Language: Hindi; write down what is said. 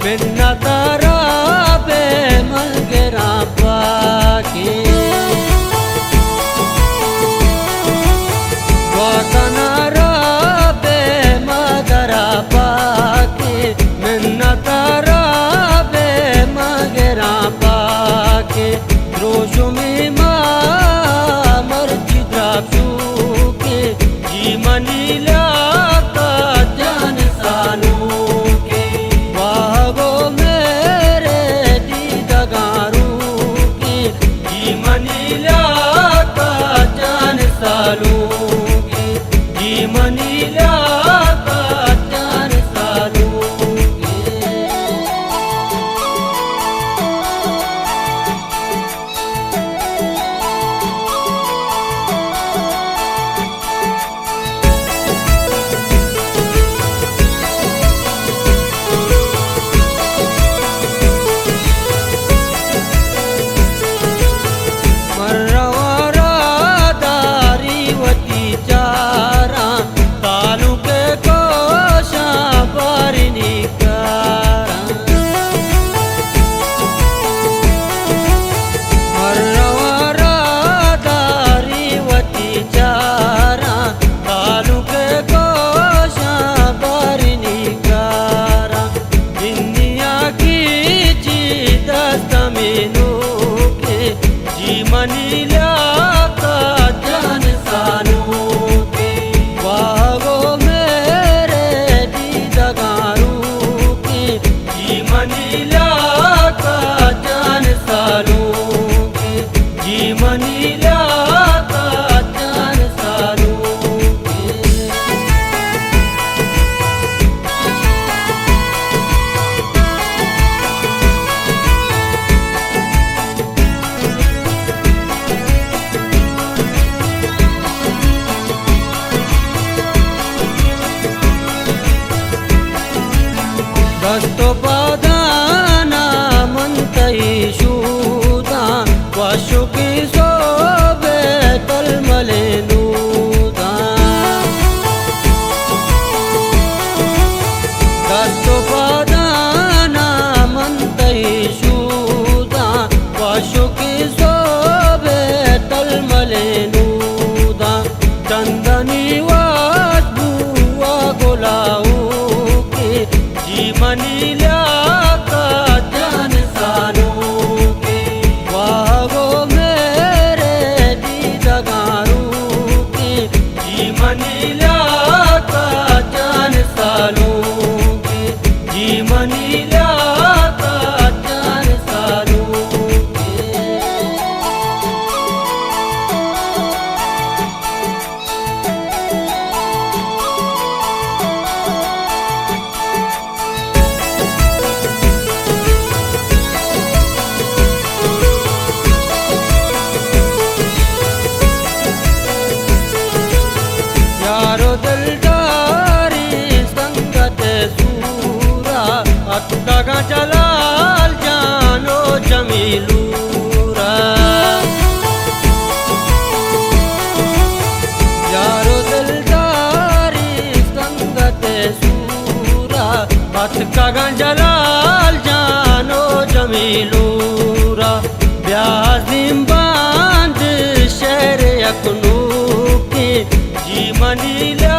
मिन्ना तारा बे मलगरा पाके वातनारा बे मगरा पाके मिन्ना तारा बे मगरा पाके द्रोशुमी मर्जी द्राक्षु के जी मनीला का जान सानू के वागो मेरे दीदगारू के जी मनीला का जान सालू के जी मनीला का जान सालू मनीला का जान सानू के वागो मेरे दीदगारू के जी मनीला का जान सानू के जी मनीला का जान सानू दस्तो पादाना मंतई शूदा वाशुकी सोबे तलमले नूदा दस्तो पादाना मंतई शूदा वाशुकी सोबे तलमले नूदा चंदनी वाजबुआ गोलाऊ जी मनीला का जान सानू के वागो मेरे दीदगारू के जी मनीला का जान सानू के जी मनीला का जान सानू यारो दिलदारी संगत सूरा अटका जलाल जानो जमीलूरा यारो दिलदारी संगत सूरा अटका जलाल जानो जमीलूरा ब्याजिम बांध शहर अकनू के जी मनीला